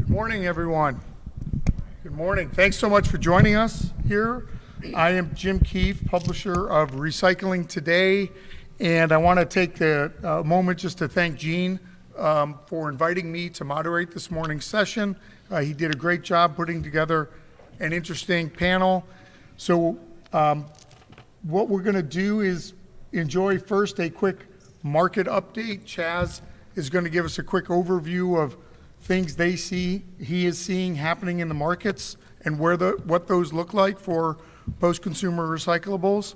Good morning, everyone. Good morning. Thanks so much for joining us here. I am Jim Keefe, publisher of Recycling Today, and I want to take a moment just to thank Gene for inviting me to moderate this morning's session. He did a great job putting together an interesting panel. So what we're going to do is enjoy first a quick market update. Chaz is going to give us a quick overview of things he is seeing happening in the markets and what those look like for post-consumer recyclables.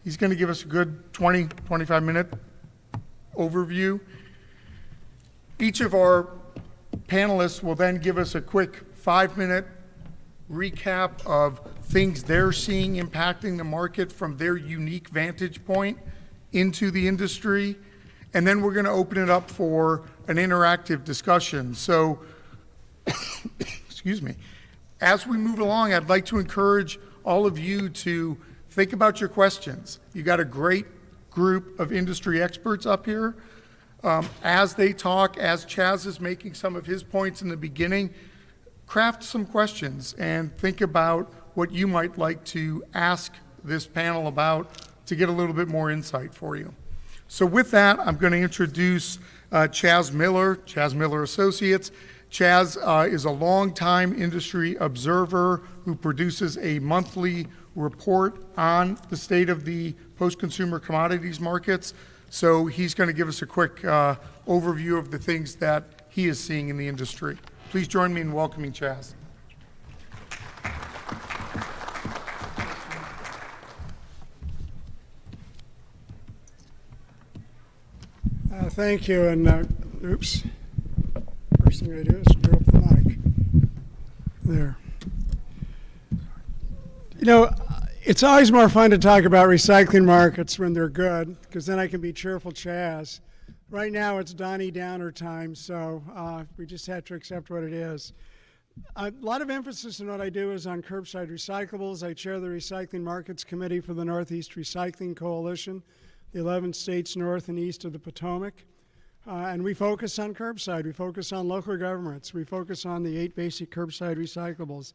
He's going to give us a good 25-minute overview. Each of our panelists will then give us a quick 5-minute recap of things they're seeing impacting the market from their unique vantage point into the industry. And then we're going to open it up for an interactive discussion. So, excuse me, as we move along, I'd like to encourage all of you to think about your questions. You got a great group of industry experts up here. As they talk, as Chaz is making some of his points in the beginning, craft some questions and think about what you might like to ask this panel about to get a little bit more insight for you. So with that, I'm going to introduce Chaz Miller Associates. Chaz is a longtime industry observer who produces a monthly report on the state of the post-consumer commodities markets. So he's going to give us a quick overview of the things that he is seeing in the industry. Please join me in welcoming Chaz. Thank you, and oops, first thing I do is screw up the mic. There. You know, it's always more fun to talk about recycling markets when they're good, because then I can be cheerful Chaz. Right now it's Donnie Downer time, so we just have to accept what it is. A lot of emphasis in what I do is on curbside recyclables. I chair the Recycling Markets Committee for the Northeast Recycling Coalition, the 11 states north and east of the Potomac. And we focus on curbside. We focus on local governments. We focus on the 8 basic curbside recyclables.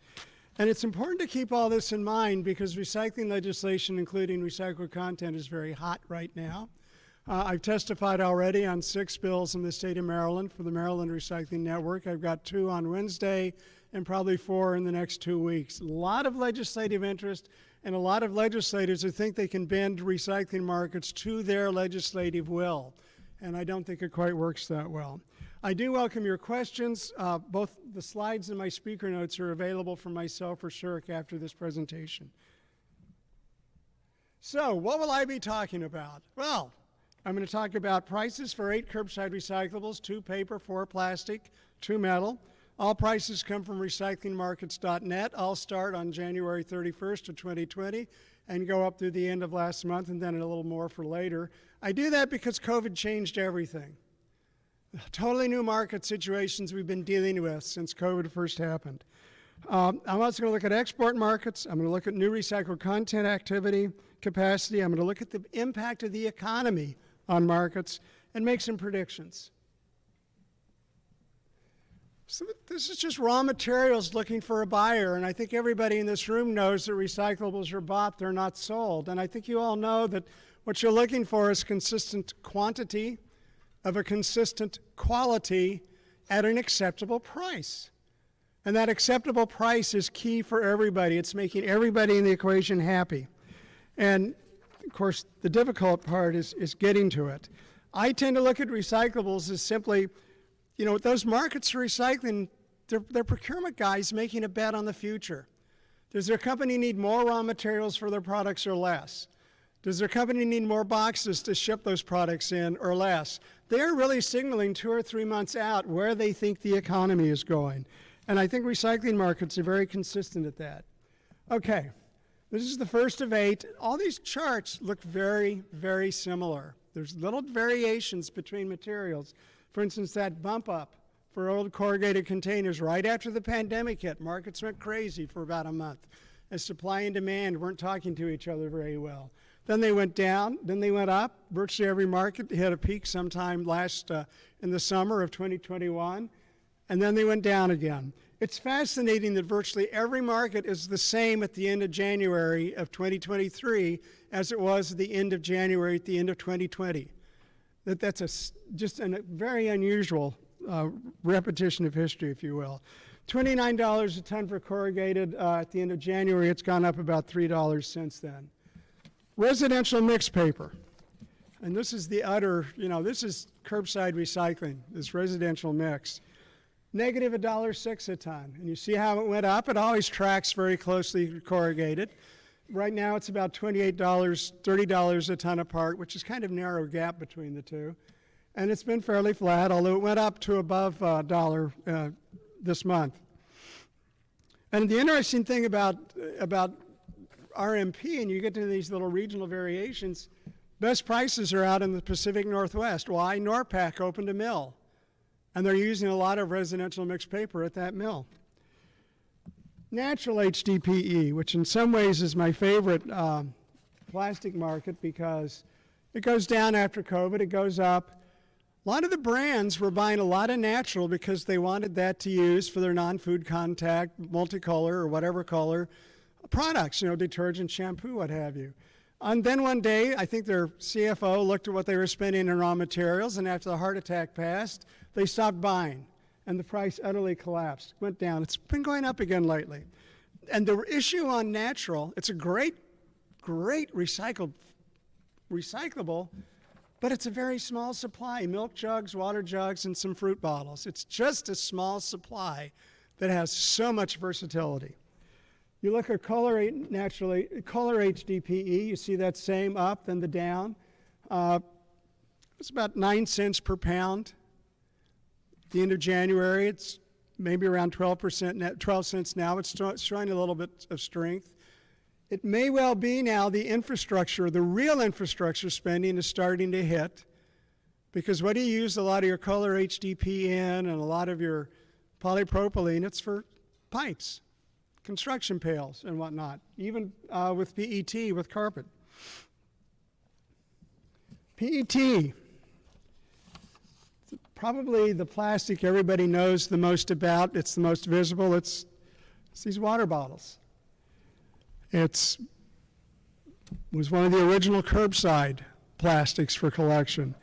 And it's important to keep all this in mind because recycling legislation, including recycled content, is very hot right now. I've testified already on 6 bills in the state of Maryland for the Maryland Recycling Network. I've got 2 on Wednesday and probably 4 in the next 2 weeks. A lot of legislative interest and a lot of legislators who think they can bend recycling markets to their legislative will. And I don't think it quite works that well. I do welcome your questions. Both the slides and my speaker notes are available from myself or Shirk after this presentation. So what will I be talking about? Well, I'm going to talk about prices for 8 curbside recyclables, 2 paper, 4 plastic, 2 metal. All prices come from recyclingmarkets.net. I'll start on January 31st of 2020 and go up through the end of last month and then a little more for later. I do that because COVID changed everything. Totally new market situations we've been dealing with since COVID first happened. I'm also going to look at export markets. I'm going to look at new recycled content activity, capacity. I'm going to look at the impact of the economy on markets and make some predictions. So this is just raw materials looking for a buyer, and I think everybody in this room knows that recyclables are bought, they're not sold. And I think you all know that what you're looking for is consistent quantity of a consistent quality at an acceptable price. And that acceptable price is key for everybody. It's making everybody in the equation happy. And of course, the difficult part is getting to it. I tend to look at recyclables as simply, you know, those markets for recycling, they're procurement guys making a bet on the future. Does their company need more raw materials for their products or less? Does their company need more boxes to ship those products in or less? They're really signaling 2 or 3 months out where they think the economy is going. And I think recycling markets are very consistent at that. Okay, this is the first of 8. All these charts look very, very similar. There's little variations between materials. For instance, that bump up for old corrugated containers right after the pandemic hit. Markets went crazy for about a month as supply and demand weren't talking to each other very well. Then they went down, then they went up. Virtually every market hit a peak sometime in the summer of 2021. and then they went down again. It's fascinating that virtually every market is the same at the end of January of 2023 as it was at the end of January at the end of 2020. That's just a very unusual repetition of history, if you will. $29 a ton for corrugated at the end of January. It's gone up about $3 since then. Residential mixed paper. And this is the utter, this is curbside recycling, this residential mix. Negative $1.06 a ton. And you see how it went up? It always tracks very closely to corrugated. Right now it's about $28, $30 a ton apart, which is kind of narrow gap between the two. And it's been fairly flat, although it went up to above $1 this month. And the interesting thing about RMP, and you get to these little regional variations, best prices are out in the Pacific Northwest. Why? NORPAC opened a mill, and they're using a lot of residential mixed paper at that mill. Natural HDPE, which in some ways is my favorite plastic market because it goes down after COVID, it goes up. A lot of the brands were buying a lot of natural because they wanted that to use for their non-food contact, multicolor or whatever color products, detergent, shampoo, what have you. And then one day, I think their CFO looked at what they were spending in raw materials, and after the heart attack passed, they stopped buying, and the price utterly collapsed, went down. It's been going up again lately. And the issue on natural, it's a great recyclable, but it's a very small supply. Milk jugs, water jugs, and some fruit bottles. It's just a small supply that has so much versatility. You look at color HDPE, you see that same up, then the down. It's about 9 cents per pound. At the end of January, it's maybe around 12 cents now. It's showing a little bit of strength. It may well be now the real infrastructure spending is starting to hit, because what do you use a lot of your color HDPE in and a lot of your polypropylene? It's for pipes, construction pails and whatnot, even with PET, with carpet. PET, probably the plastic everybody knows the most about. It's the most visible. It's these water bottles. It was one of the original curbside plastics for collection.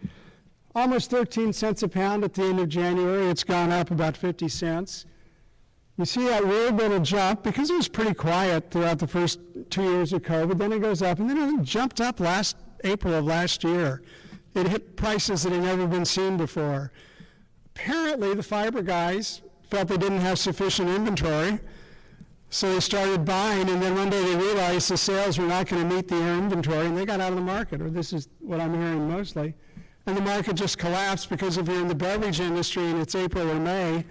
Almost 13 cents a pound at the end of January. It's gone up about 50 cents. You see that weird little jump because it was pretty quiet throughout the first 2 years of COVID. Then it goes up, and then it jumped up last April of last year. It hit prices that had never been seen before. Apparently, the fiber guys felt they didn't have sufficient inventory, so they started buying, and then one day they realized the sales were not going to meet their inventory, and they got out of the market, or this is what I'm hearing mostly. And the market just collapsed because if you're in the beverage industry and it's April or May,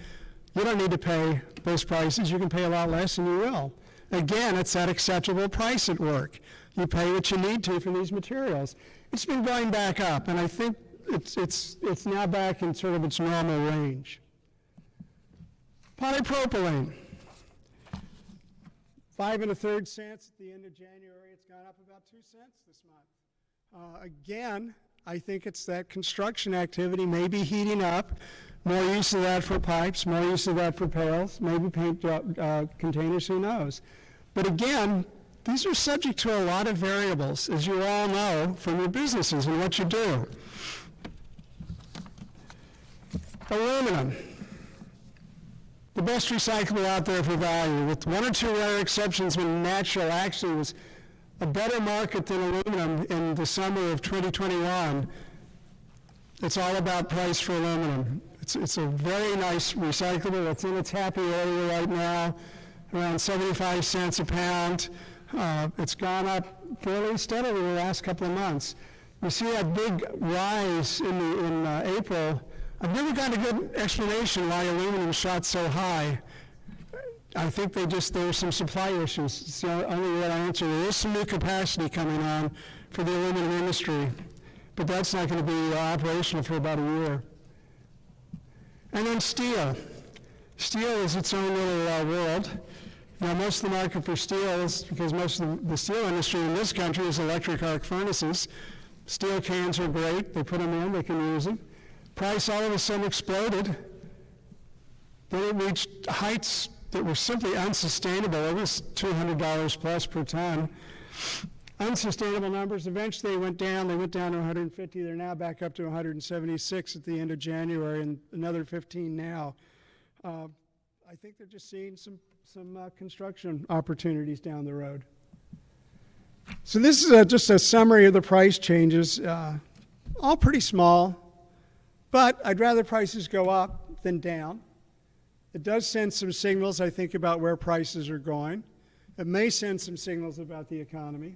you don't need to pay those prices. You can pay a lot less, and you will. Again, it's that acceptable price at work. You pay what you need to for these materials. It's been going back up, and I think it's now back in sort of its normal range. Polypropylene. 5 1/3 cents at the end of January. It's gone up about 2 cents this month. Again, I think it's that construction activity may be heating up. More use of that for pipes, more use of that for pails, maybe paint containers, who knows. But again, these are subject to a lot of variables, as you all know from your businesses and what you do. Aluminum. The best recyclable out there for value, with 1 or 2 rare exceptions when natural actually was a better market than aluminum in the summer of 2021. It's all about price for aluminum. It's a very nice recyclable. It's in its happy area right now, around 75 cents a pound. It's gone up fairly steadily the last couple of months. You see that big rise in April. I've never got a good explanation why aluminum shot so high. I think there were some supply issues. It's the only way I answer. There is some new capacity coming on for the aluminum industry, but that's not going to be operational for about a year. And then steel. Steel is its own little world. Most of the market for steel is, because most of the steel industry in this country is electric arc furnaces. Steel cans are great. They put them in, they can use them. Price all of a sudden exploded. when it reached heights that were simply unsustainable. It was $200 plus per ton. Unsustainable numbers. Eventually they went down. They went down to 150. They're now back up to 176 at the end of January, and another 15 now. I think they're just seeing some construction opportunities down the road. So this is just a summary of the price changes. All pretty small, but I'd rather prices go up than down. It does send some signals, I think, about where prices are going. It may send some signals about the economy.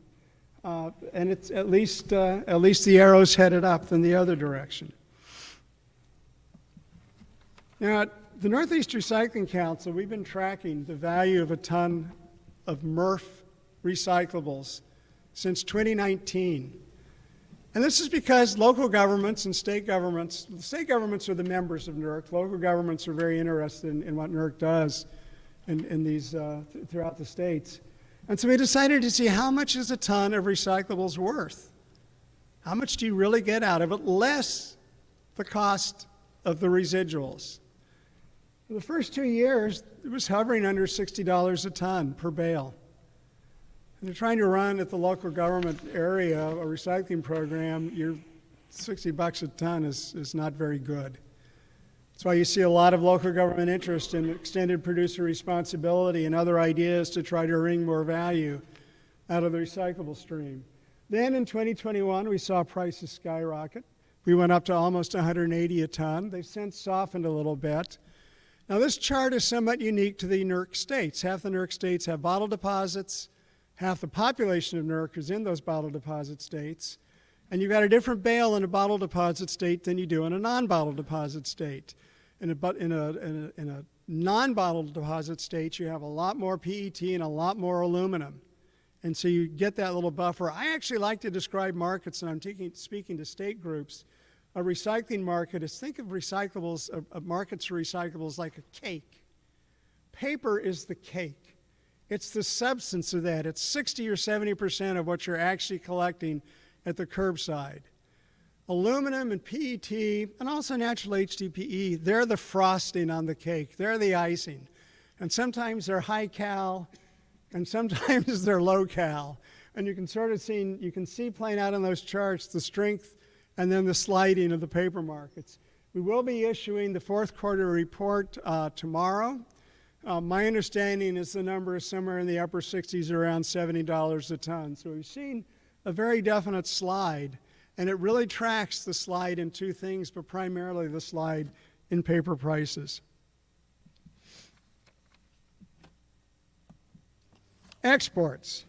And it's at least the arrow's headed up in the other direction. Now, at the Northeast Recycling Council, we've been tracking the value of a ton of MRF recyclables since 2019. And this is because local governments and state governments are the members of NERC. Local governments are very interested in what NERC does in these throughout the states. And so we decided to see how much is a ton of recyclables worth? How much do you really get out of it, less the cost of the residuals? For the first 2 years, it was hovering under $60 a ton per bale. And they're trying to run at the local government area a recycling program. Your $60 a ton is not very good. That's why you see a lot of local government interest in extended producer responsibility and other ideas to try to wring more value out of the recyclable stream. Then in 2021, we saw prices skyrocket. We went up to almost 180 a ton. They've since softened a little bit. Now this chart is somewhat unique to the NERC states. Half the NERC states have bottle deposits. Half the population of NERC is in those bottle deposit states. And you've got a different bale in a bottle deposit state than you do in a non-bottle deposit state. In a non-bottle deposit state, you have a lot more PET and a lot more aluminum. And so you get that little buffer. I actually like to describe markets, and I'm speaking to state groups. A recycling market is, think of recyclables, markets for recyclables like a cake. Paper is the cake. It's the substance of that. It's 60 or 70% of what you're actually collecting at the curbside. Aluminum and PET, and also natural HDPE, they're the frosting on the cake. They're the icing. And sometimes they're high cal, and sometimes they're low cal. And you can see playing out on those charts the strength and then the sliding of the paper markets. We will be issuing the fourth quarter report tomorrow. My understanding is the number is somewhere in the upper 60s, around $70 a ton. So we've seen a very definite slide. And it really tracks the slide in two things, but primarily the slide in paper prices. Exports.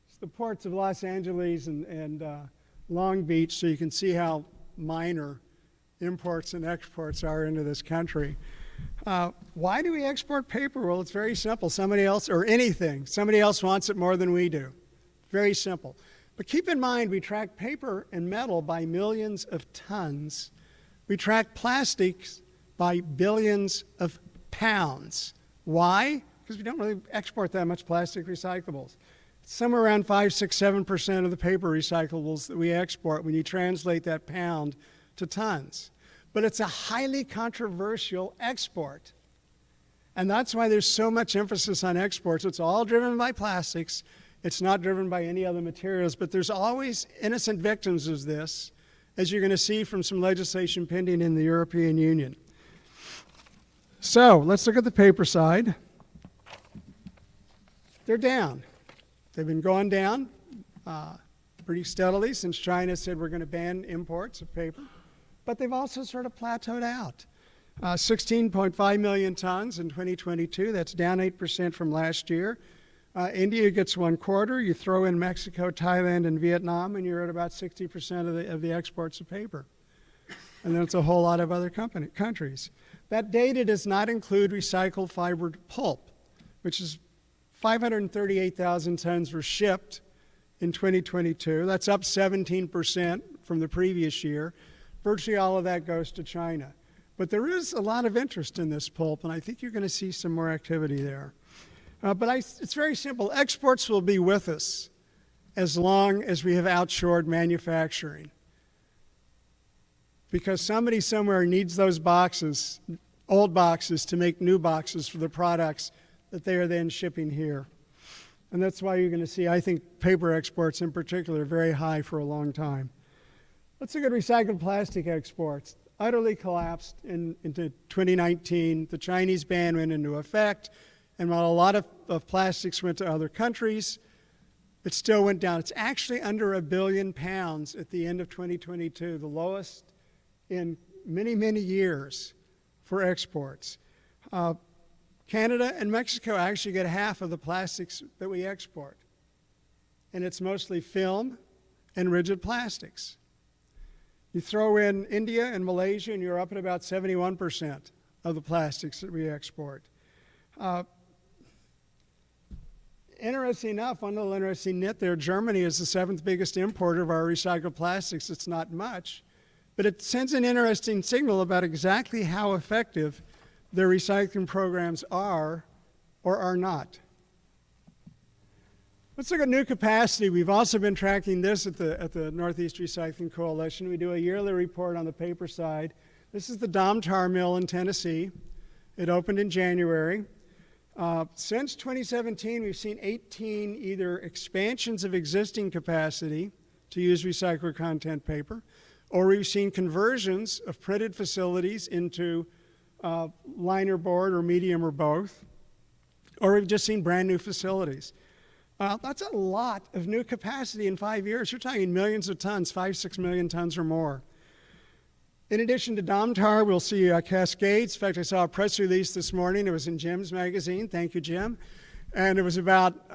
It's the ports of Los Angeles and Long Beach, so you can see how minor imports and exports are into this country. Why do we export paper? Well, it's very simple. Somebody else, or anything, somebody else wants it more than we do. Very simple. But keep in mind, we track paper and metal by millions of tons. We track plastics by billions of pounds. Why? Because we don't really export that much plastic recyclables. It's somewhere around 5, 6, 7% of the paper recyclables that we export when you translate that pound to tons. But it's a highly controversial export. And that's why there's so much emphasis on exports. It's all driven by plastics. It's not driven by any other materials, but there's always innocent victims of this, as you're going to see from some legislation pending in the European Union. So let's look at the paper side. They're down. They've been going down pretty steadily since China said we're going to ban imports of paper, but they've also sort of plateaued out. 16.5 million tons in 2022. That's down 8% from last year. India gets 1/4. You throw in Mexico, Thailand, and Vietnam, and you're at about 60% of the exports of paper. And then it's a whole lot of other countries. That data does not include recycled fibered pulp, which is 538,000 tons were shipped in 2022. That's up 17% from the previous year. Virtually all of that goes to China. But there is a lot of interest in this pulp, and I think you're going to see some more activity there. It's very simple. Exports will be with us as long as we have outshored manufacturing. Because somebody somewhere needs those boxes old boxes to make new boxes for the products that they are then shipping here. And that's why you're going to see, I think, paper exports in particular very high for a long time. Let's look at recycled plastic exports. Utterly collapsed into 2019. The Chinese ban went into effect, and while a lot of plastics went to other countries, it still went down. It's actually under £1 billion at the end of 2022, the lowest in many, many years for exports. Canada and Mexico actually get half of the plastics that we export, and it's mostly film and rigid plastics. You throw in India and Malaysia, and you're up at about 71% of the plastics that we export. Interesting enough, one little interesting nit there, Germany is the 7th biggest importer of our recycled plastics. It's not much, but it sends an interesting signal about exactly how effective their recycling programs are or are not. Let's look at new capacity. We've also been tracking this at the Northeast Recycling Coalition. We do a yearly report on the paper side. This is the Domtar mill in Tennessee. It opened in January. Since 2017, we've seen 18 either expansions of existing capacity to use recycled content paper, or we've seen conversions of printed facilities into liner board or medium or both, or we've just seen brand new facilities. That's a lot of new capacity in 5 years. You're talking millions of tons, 5-6 million tons or more. In addition to Domtar, we'll see Cascades. In fact, I saw a press release this morning. It was in Jim's magazine. Thank you, Jim. And it was about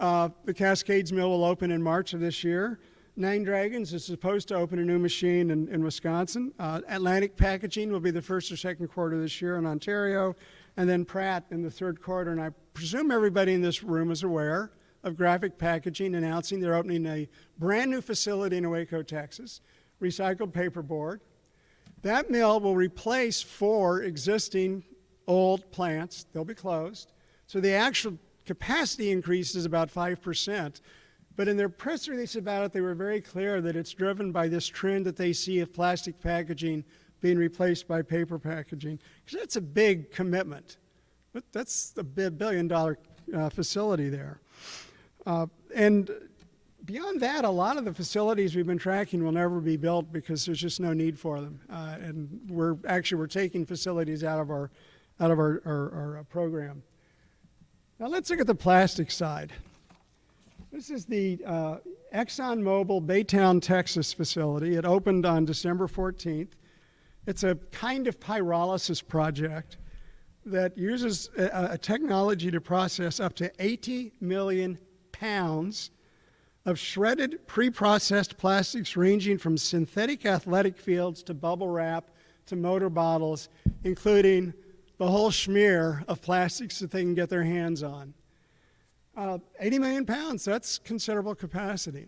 the Cascades mill will open in March of this year. Nine Dragons is supposed to open a new machine in Wisconsin. Atlantic Packaging will be the first or second quarter this year in Ontario. And then Pratt in the third quarter. And I presume everybody in this room is aware of Graphic Packaging announcing they're opening a brand new facility in Waco, Texas, recycled paperboard. That mill will replace 4 existing old plants. They'll be closed. So the actual capacity increase is about 5%. But in their press release about it, they were very clear that it's driven by this trend that they see of plastic packaging being replaced by paper packaging. Because that's a big commitment. But that's a billion-dollar facility there. And beyond that, a lot of the facilities we've been tracking will never be built because there's just no need for them. And we're taking facilities out of our program. Now let's look at the plastic side. This is the ExxonMobil Baytown, Texas facility. It opened on December 14th. It's a kind of pyrolysis project that uses a technology to process up to 80 million pounds of shredded, pre-processed plastics ranging from synthetic athletic fields to bubble wrap to motor bottles, including the whole schmear of plastics that they can get their hands on. 80 million pounds, that's considerable capacity.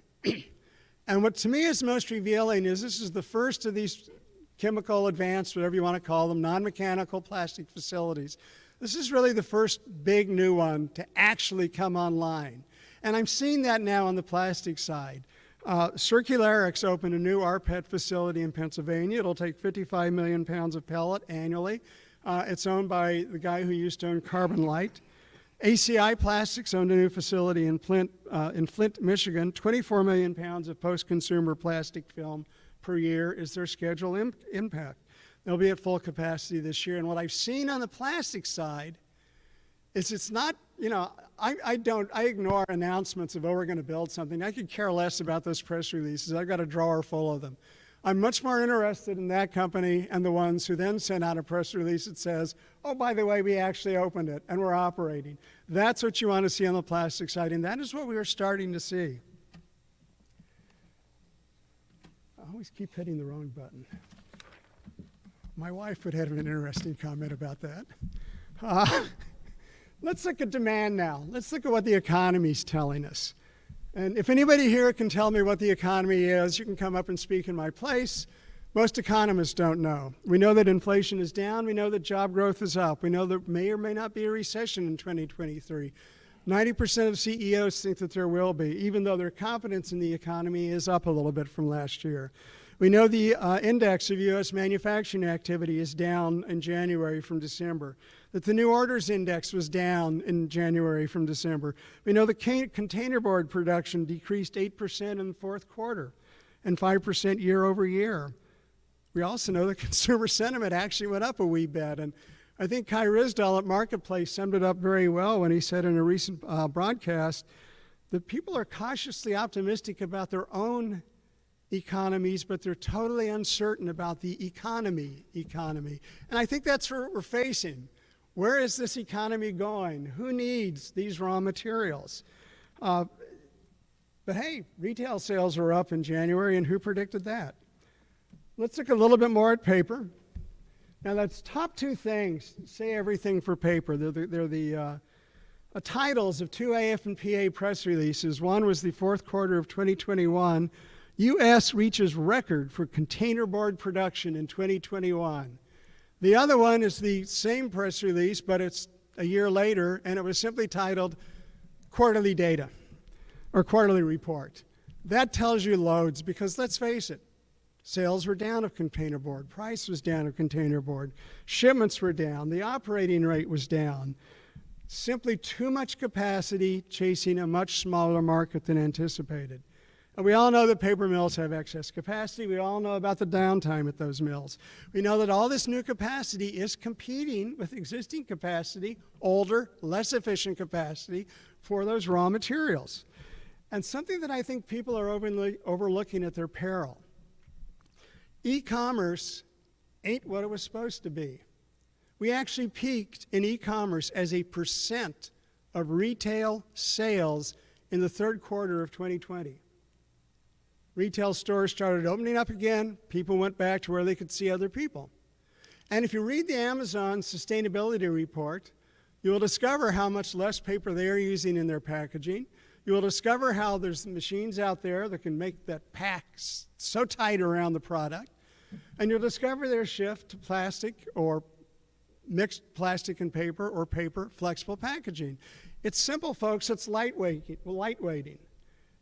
And what to me is most revealing is this is the first of these chemical advanced, whatever you want to call them, non-mechanical plastic facilities. This is really the first big new one to actually come online. And I'm seeing that now on the plastic side. Circularix opened a new rPET facility in Pennsylvania. It'll take 55 million pounds of pellet annually. It's owned by the guy who used to own Carbon Light. ACI Plastics owned a new facility in Flint, Michigan. 24 million pounds of post-consumer plastic film per year is their scheduled impact. They'll be at full capacity this year. And what I've seen on the plastic side is it's not, I ignore announcements of, oh, we're going to build something. I could care less about those press releases. I've got a drawer full of them. I'm much more interested in that company and the ones who then send out a press release that says, oh, by the way, we actually opened it and we're operating. That's what you want to see on the plastic side, and that is what we are starting to see. I always keep hitting the wrong button. My wife would have an interesting comment about that. Let's look at demand now. Let's look at what the economy's telling us. And if anybody here can tell me what the economy is, you can come up and speak in my place. Most economists don't know. We know that inflation is down. We know that job growth is up. We know there may or may not be a recession in 2023. 90% of CEOs think that there will be, even though their confidence in the economy is up a little bit from last year. We know the index of U.S. manufacturing activity is down in January from December, that the new orders index was down in January from December. We know the containerboard production decreased 8% in the fourth quarter and 5% year over year. We also know that consumer sentiment actually went up a wee bit. And I think Kai Risdall at Marketplace summed it up very well when he said in a recent broadcast that people are cautiously optimistic about their own economies, but they're totally uncertain about the economy. And I think that's what we're facing. Where is this economy going? Who needs these raw materials? But hey, retail sales were up in January, and who predicted that? Let's look a little bit more at paper. Now, that's top two things say everything for paper. They're the titles of two AF&PA press releases. One was the fourth quarter of 2021. U.S. reaches record for containerboard production in 2021. The other one is the same press release, but it's a year later, and it was simply titled Quarterly Data or Quarterly Report. That tells you loads because let's face it, sales were down of containerboard, price was down of containerboard, shipments were down, the operating rate was down. Simply too much capacity chasing a much smaller market than anticipated. And we all know that paper mills have excess capacity. We all know about the downtime at those mills. We know that all this new capacity is competing with existing capacity, older, less efficient capacity for those raw materials. And something that I think people are overlooking at their peril. E-commerce ain't what it was supposed to be. We actually peaked in e-commerce as a percent of retail sales in the third quarter of 2020. Retail stores started opening up again. People went back to where they could see other people. And if you read the Amazon sustainability report, you will discover how much less paper they are using in their packaging. You will discover how there's machines out there that can make that pack so tight around the product. And you'll discover their shift to plastic or mixed plastic and paper or paper flexible packaging. It's simple, folks. It's lightweighting.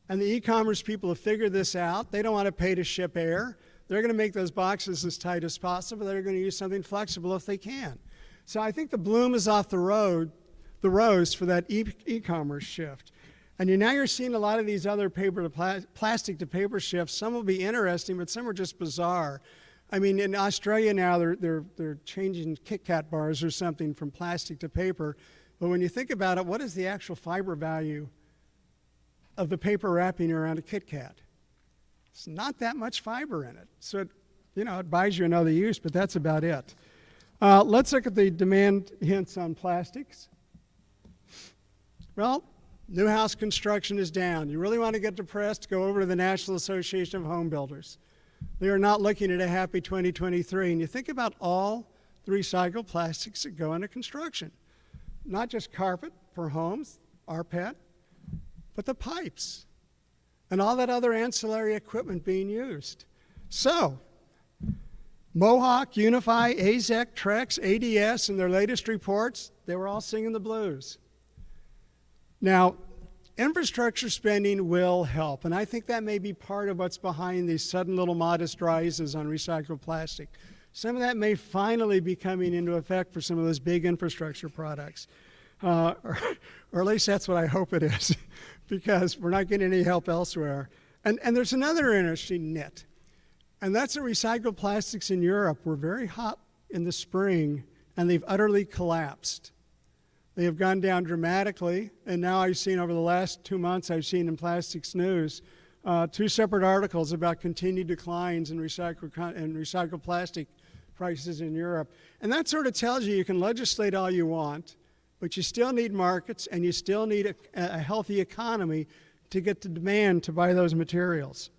And the e-commerce people have figured this out. They don't want to pay to ship air. They're going to make those boxes as tight as possible. They're going to use something flexible if they can. So I think the bloom is off the rose for that e-commerce shift. And now you're seeing a lot of these other paper to plastic to paper shifts. Some will be interesting, but some are just bizarre. I mean, in Australia now, they're changing Kit Kat bars or something from plastic to paper. But when you think about it, what is the actual fiber value of the paper wrapping around a Kit Kat? It's not that much fiber in it. So, it buys you another use, but that's about it. Let's look at the demand hints on plastics. Well, new house construction is down. You really want to get depressed, go over to the National Association of Home Builders. They are not looking at a happy 2023. And you think about all the recycled plastics that go into construction. Not just carpet for homes, rPET, but the pipes and all that other ancillary equipment being used. So, Mohawk, Unify, AZEC, Trex, ADS, in their latest reports, they were all singing the blues. Now, infrastructure spending will help, and I think that may be part of what's behind these sudden little modest rises on recycled plastic. Some of that may finally be coming into effect for some of those big infrastructure products. Or at least that's what I hope it is, because we're not getting any help elsewhere. And there's another interesting nit, and that's that recycled plastics in Europe were very hot in the spring, and they've utterly collapsed. They have gone down dramatically, and now I've seen over the last 2 months, I've seen in Plastics News, 2 separate articles about continued declines in recycled plastic prices in Europe. And that sort of tells you can legislate all you want, but you still need markets and you still need a healthy economy to get the demand to buy those materials.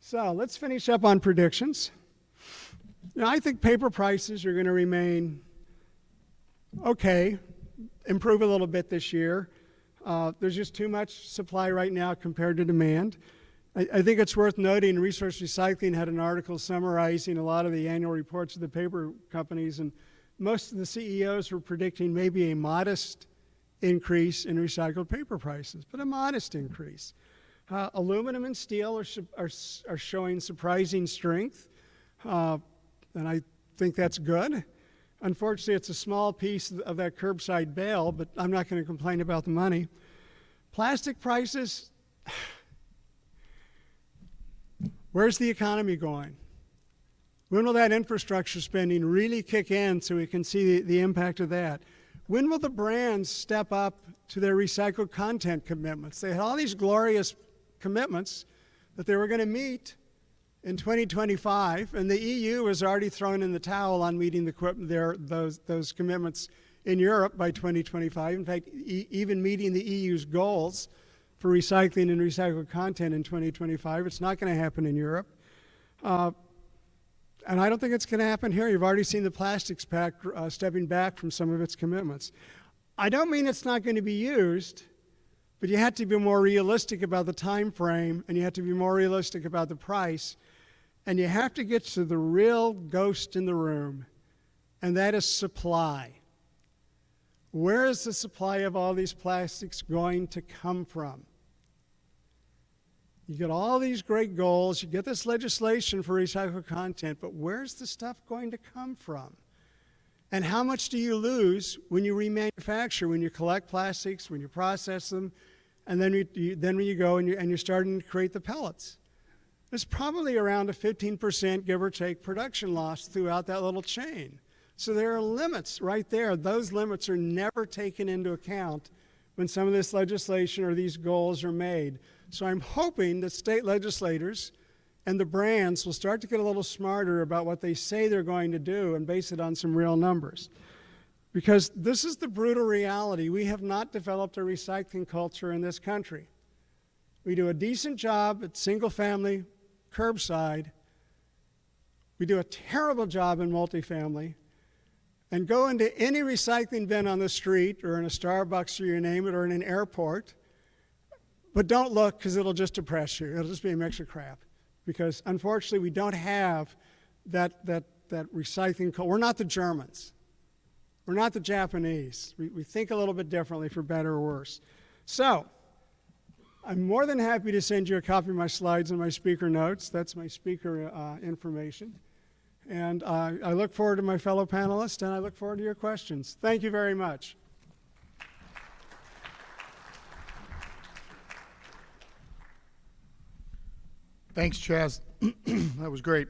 So let's finish up on predictions. Now, I think paper prices are going to remain okay, improve a little bit this year. There's just too much supply right now compared to demand. I think it's worth noting Resource Recycling had an article summarizing a lot of the annual reports of the paper companies, and most of the CEOs were predicting maybe a modest increase in recycled paper prices, but a modest increase. Aluminum and steel are showing surprising strength, and I think that's good. Unfortunately, it's a small piece of that curbside bale, but I'm not going to complain about the money. Plastic prices, where's the economy going? When will that infrastructure spending really kick in so we can see the impact of that? When will the brands step up to their recycled content commitments? They had all these glorious commitments that they were going to meet in 2025, and the EU has already thrown in the towel on meeting those commitments in Europe by 2025. In fact, even meeting the EU's goals for recycling and recycled content in 2025. It's not going to happen in Europe. And I don't think it's going to happen here. You've already seen the Plastics Pact stepping back from some of its commitments. I don't mean it's not going to be used, but you have to be more realistic about the time frame, and you have to be more realistic about the price, and you have to get to the real ghost in the room, and that is supply. Where is the supply of all these plastics going to come from? You get all these great goals, you get this legislation for recycled content, but where's the stuff going to come from? And how much do you lose when you remanufacture, when you collect plastics, when you process them, and then when you go and you're starting to create the pellets? There's probably around a 15%, give or take, production loss throughout that little chain. So there are limits right there. Those limits are never taken into account when some of this legislation or these goals are made. So I'm hoping that state legislators and the brands will start to get a little smarter about what they say they're going to do and base it on some real numbers. Because this is the brutal reality. We have not developed a recycling culture in this country. We do a decent job at single-family, curbside. We do a terrible job in multifamily. And go into any recycling bin on the street or in a Starbucks or you name it or in an airport, but don't look because it'll just depress you. It'll just be a mix of crap. Because unfortunately we don't have that recycling culture. We're not the Germans. We're not the Japanese. We think a little bit differently for better or worse. So I'm more than happy to send you a copy of my slides and my speaker notes. That's my speaker information. And I look forward to my fellow panelists, and I look forward to your questions. Thank you very much. Thanks, Chaz. That was great.